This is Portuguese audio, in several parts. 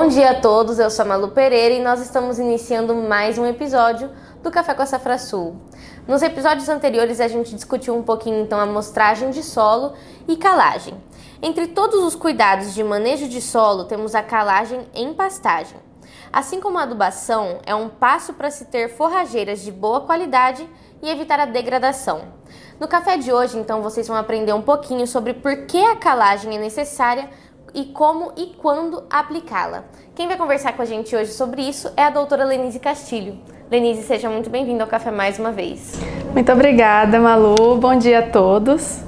Bom dia a todos, eu sou a Malu Pereira e nós estamos iniciando mais um episódio do Café com a Safrasul. Nos episódios anteriores a gente discutiu um pouquinho então a amostragem de solo e calagem. Entre todos os cuidados de manejo de solo temos a calagem em pastagem. Assim como a adubação, é um passo para se ter forrageiras de boa qualidade e evitar a degradação. No café de hoje, então, vocês vão aprender um pouquinho sobre por que a calagem é necessária e como e quando aplicá-la. Quem vai conversar com a gente hoje sobre isso é a doutora Lenise Castilho. Lenise, seja muito bem-vinda ao café mais uma vez. Muito obrigada, Malu. Bom dia a todos.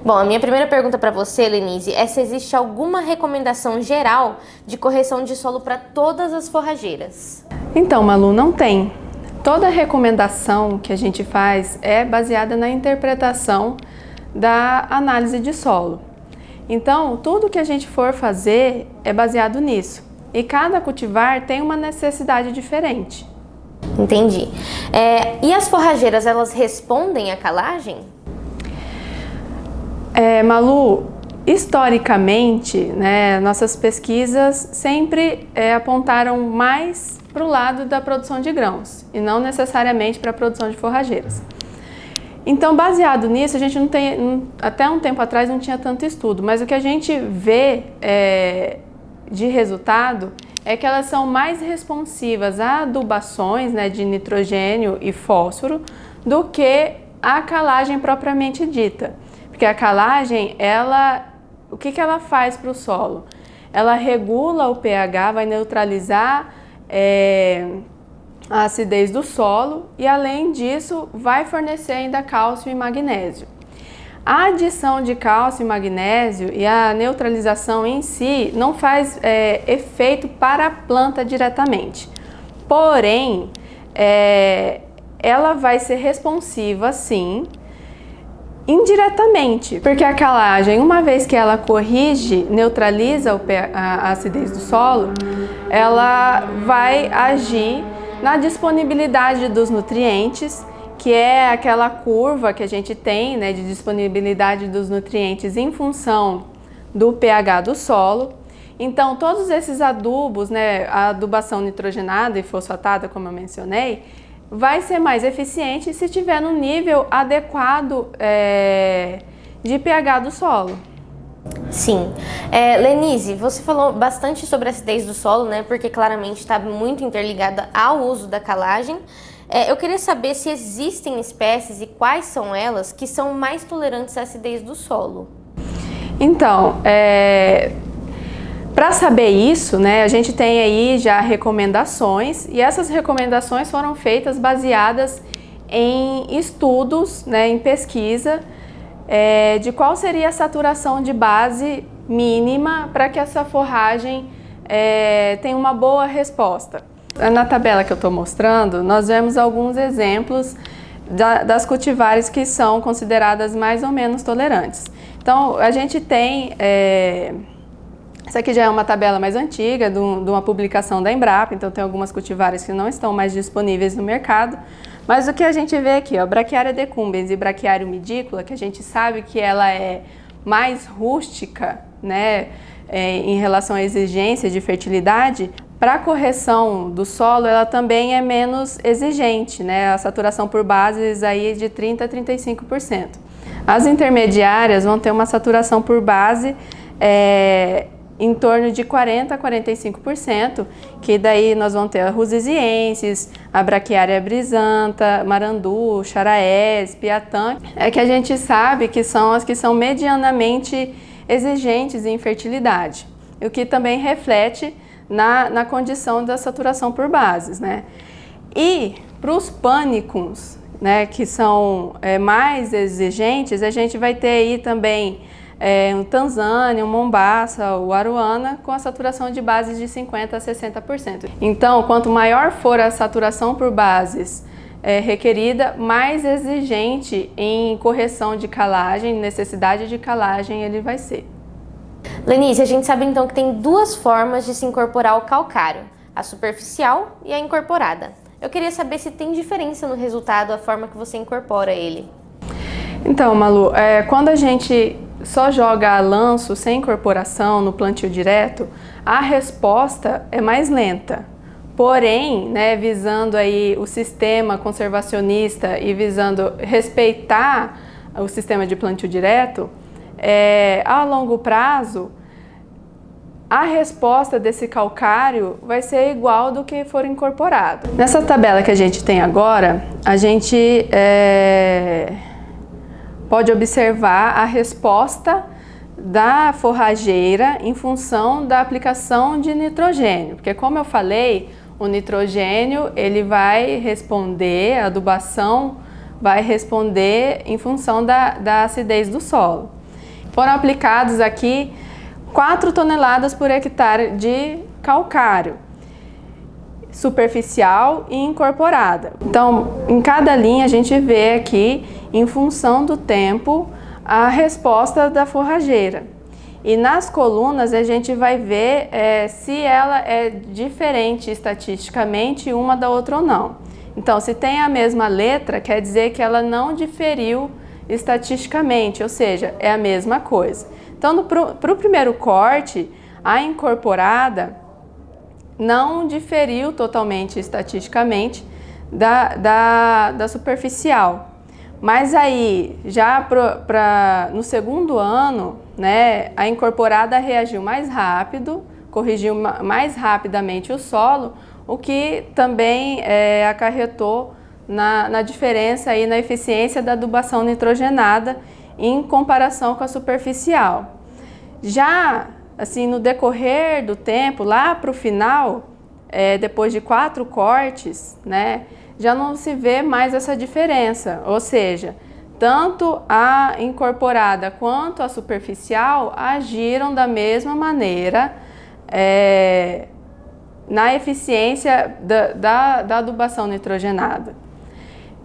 Bom, a minha primeira pergunta para você, Lenise, é se existe alguma recomendação geral de correção de solo para todas as forrageiras. Então, Malu, não tem. Toda recomendação que a gente faz é baseada na interpretação da análise de solo. Então, tudo que a gente for fazer é baseado nisso. E cada cultivar tem uma necessidade diferente. Entendi. E as forrageiras, elas respondem à calagem? Malu, historicamente, né, nossas pesquisas sempre apontaram mais para o lado da produção de grãos e não necessariamente para a produção de forrageiras. Então, baseado nisso, a gente não tem, até um tempo atrás não tinha tanto estudo, mas o que a gente vê de resultado é que elas são mais responsivas a adubações, né, de nitrogênio e fósforo do que a calagem propriamente dita. Porque a calagem, o que ela faz para o solo? Ela regula o pH, vai neutralizar a acidez do solo e, além disso, vai fornecer ainda cálcio e magnésio. A adição de cálcio e magnésio e a neutralização em si não faz efeito para a planta diretamente. Porém, ela vai ser responsiva, sim, indiretamente, porque a calagem, uma vez que ela corrige, neutraliza a acidez do solo, ela vai agir na disponibilidade dos nutrientes, que é aquela curva que a gente tem, né, de disponibilidade dos nutrientes em função do pH do solo. Então, todos esses adubos, né, a adubação nitrogenada e fosfatada, como eu mencionei, vai ser mais eficiente se tiver no nível adequado de pH do solo. Sim. Lenise, você falou bastante sobre a acidez do solo, né? Porque claramente está muito interligada ao uso da calagem. Eu queria saber se existem espécies e quais são elas que são mais tolerantes à acidez do solo. Então, para saber isso, né, a gente tem aí já recomendações e essas recomendações foram feitas baseadas em estudos, né, em pesquisa, de qual seria a saturação de base mínima para que essa forragem tenha uma boa resposta. Na tabela que eu estou mostrando, nós vemos alguns exemplos das cultivares que são consideradas mais ou menos tolerantes. Então, a gente tem... Essa aqui já é uma tabela mais antiga, de uma publicação da Embrapa, então tem algumas cultivares que não estão mais disponíveis no mercado. Mas o que a gente vê aqui, ó, Braquiária decumbens e Braquiária humidícola, que a gente sabe que ela é mais rústica, né, em relação à exigência de fertilidade, para a correção do solo ela também é menos exigente, né, a saturação por bases aí de 30% a 35%. As intermediárias vão ter uma saturação por base em torno de 40% a 45%, que daí nós vamos ter a Rusesiensis, a Braquiária brisanta, Marandu, Charaés, Piatã, que a gente sabe que são as que são medianamente exigentes em fertilidade, o que também reflete na condição da saturação por bases, né? E para os pânicos, né, que são mais exigentes, a gente vai ter aí também um Tanzânia, um Mombaça, o Aruana, com a saturação de bases de 50% a 60%. Então, quanto maior for a saturação por bases requerida, mais exigente em correção de calagem, necessidade de calagem ele vai ser. Lenise, a gente sabe então que tem duas formas de se incorporar o calcário, a superficial e a incorporada. Eu queria saber se tem diferença no resultado a forma que você incorpora ele. Então, Malu, quando a gente só joga a lanço sem incorporação no plantio direto, a resposta é mais lenta. Porém, né, visando aí o sistema conservacionista e visando respeitar o sistema de plantio direto, a longo prazo, a resposta desse calcário vai ser igual do que for incorporado. Nessa tabela que a gente tem agora, a gente pode observar a resposta da forrageira em função da aplicação de nitrogênio, porque como eu falei, o nitrogênio ele vai responder, a adubação vai responder em função da acidez do solo. Foram aplicados aqui 4 toneladas por hectare de calcário, superficial e incorporada. Então, em cada linha a gente vê aqui, em função do tempo, a resposta da forrageira. E nas colunas a gente vai ver se ela é diferente estatisticamente uma da outra ou não. Então, se tem a mesma letra, quer dizer que ela não diferiu estatisticamente, ou seja, é a mesma coisa. Então, para o primeiro corte, a incorporada não diferiu totalmente estatisticamente da superficial. Mas aí, já no segundo ano, né, a incorporada reagiu mais rápido, corrigiu mais rapidamente o solo, o que também acarretou na diferença aí na eficiência da adubação nitrogenada em comparação com a superficial. Já assim, no decorrer do tempo, lá para o final, depois de 4 cortes, né, já não se vê mais essa diferença, ou seja, tanto a incorporada quanto a superficial agiram da mesma maneira na eficiência da adubação nitrogenada.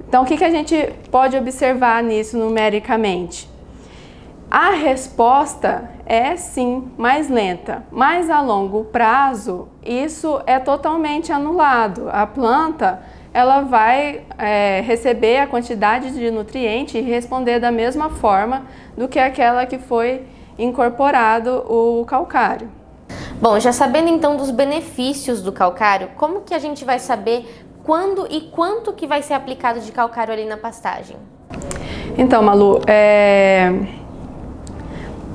Então, o que a gente pode observar nisso numericamente? A resposta é sim mais lenta, mas a longo prazo isso é totalmente anulado. A planta ela vai receber a quantidade de nutriente e responder da mesma forma do que aquela que foi incorporado o calcário. Bom, já sabendo então dos benefícios do calcário, como que a gente vai saber quando e quanto que vai ser aplicado de calcário ali na pastagem? Então, Malu,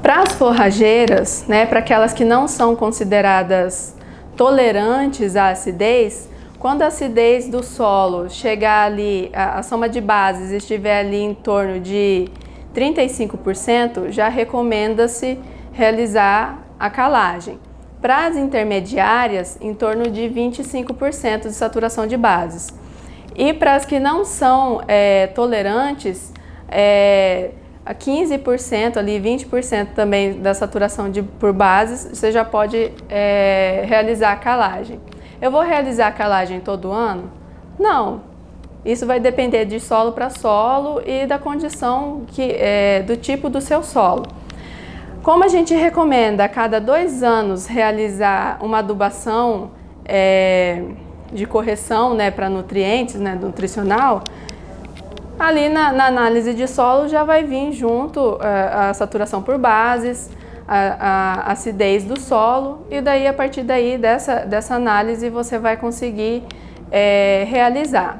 para as forrageiras, né, para aquelas que não são consideradas tolerantes à acidez, quando a acidez do solo chegar ali, a soma de bases estiver ali em torno de 35%, já recomenda-se realizar a calagem. Para as intermediárias, em torno de 25% de saturação de bases. E para as que não são tolerantes, a 15%, ali 20% também da saturação por bases, você já pode realizar a calagem. Eu vou realizar a calagem todo ano? Não. Isso vai depender de solo para solo e da condição do tipo do seu solo. Como a gente recomenda a cada 2 anos realizar uma adubação de correção, né, para nutrientes, né, nutricional, ali na análise de solo já vai vir junto a saturação por bases, a acidez do solo, e daí a partir daí dessa análise você vai conseguir realizar.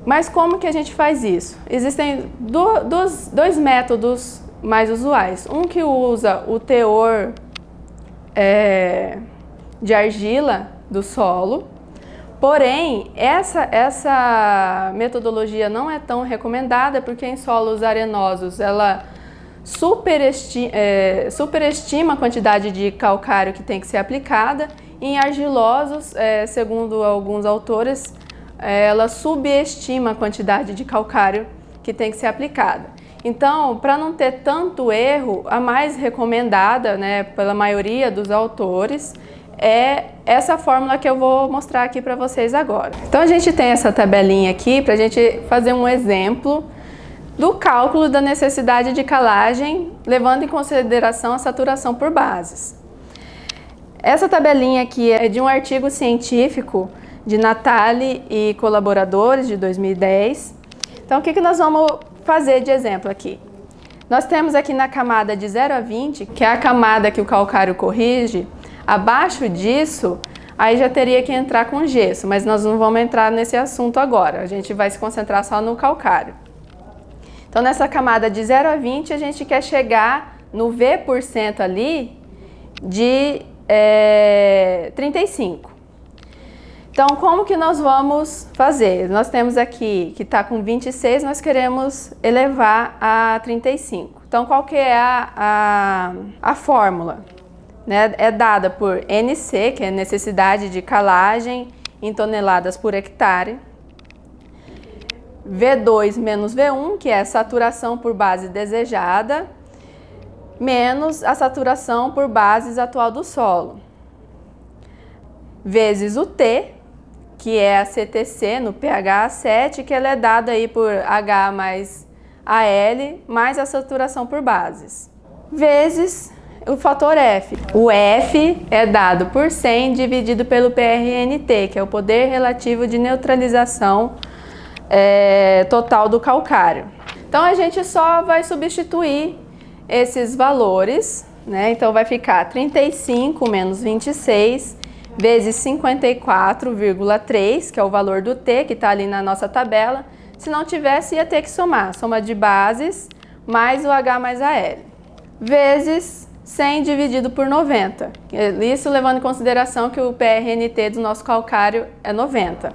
Mas como que a gente faz isso? Existem dois métodos mais usuais. Um que usa o teor de argila do solo, porém essa metodologia não é tão recomendada porque em solos arenosos ela superestima a quantidade de calcário que tem que ser aplicada, e em argilosos, segundo alguns autores, ela subestima a quantidade de calcário que tem que ser aplicada. Então, para não ter tanto erro, a mais recomendada, né, pela maioria dos autores, é essa fórmula que eu vou mostrar aqui para vocês agora. Então, a gente tem essa tabelinha aqui para a gente fazer um exemplo do cálculo da necessidade de calagem, levando em consideração a saturação por bases. Essa tabelinha aqui é de um artigo científico de Natali e colaboradores de 2010. Então, o que nós vamos fazer de exemplo aqui? Nós temos aqui na camada de 0 a 20, que é a camada que o calcário corrige. Abaixo disso, aí já teria que entrar com gesso, mas nós não vamos entrar nesse assunto agora. A gente vai se concentrar só no calcário. Então, nessa camada de 0 a 20, a gente quer chegar no V% ali de 35. Então, como que nós vamos fazer? Nós temos aqui que está com 26, nós queremos elevar a 35. Então, qual que é a fórmula? Né? É dada por NC, que é necessidade de calagem em toneladas por hectare. V2 menos V1, que é a saturação por base desejada, menos a saturação por bases atual do solo. Vezes o T, que é a CTC no pH 7, que ela é dada aí por H mais AL, mais a saturação por bases. Vezes o fator F. O F é dado por 100 dividido pelo PRNT, que é o poder relativo de neutralização total do calcário. Então, a gente só vai substituir esses valores, né? Então, vai ficar 35 menos 26 vezes 54,3, que é o valor do T, que está ali na nossa tabela. Se não tivesse, ia ter que somar. Soma de bases mais o H mais AL. Vezes 100 dividido por 90. Isso levando em consideração que o PRNT do nosso calcário é 90.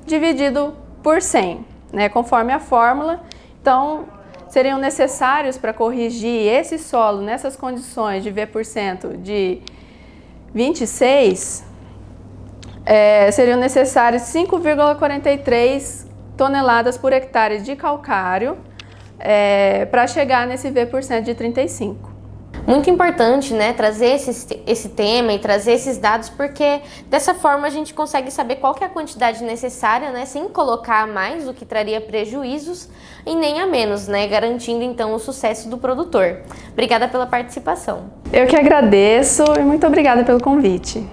Dividido por 100, né, conforme a fórmula. Então, seriam necessários para corrigir esse solo nessas condições de V% de 26, seriam necessários 5,43 toneladas por hectare de calcário para chegar nesse V% de 35. Muito importante, né, trazer esse tema e trazer esses dados, porque dessa forma a gente consegue saber qual que é a quantidade necessária, né, sem colocar a mais, o que traria prejuízos, e nem a menos, né, garantindo então o sucesso do produtor. Obrigada pela participação. Eu que agradeço e muito obrigada pelo convite.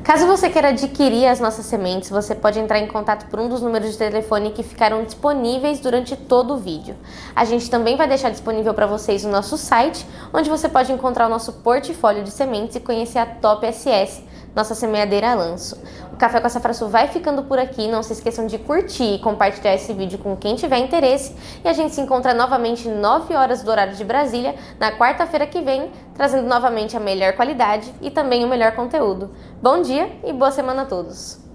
Caso você queira adquirir as nossas sementes, você pode entrar em contato por um dos números de telefone que ficaram disponíveis durante todo o vídeo. A gente também vai deixar disponível para vocês o nosso site, onde você pode encontrar o nosso portfólio de sementes e conhecer a Top SS, nossa semeadeira a lanço. O Café com a Safrasul vai ficando por aqui, não se esqueçam de curtir e compartilhar esse vídeo com quem tiver interesse, e a gente se encontra novamente 9 horas do horário de Brasília, na quarta-feira que vem, trazendo novamente a melhor qualidade e também o melhor conteúdo. Bom dia e boa semana a todos!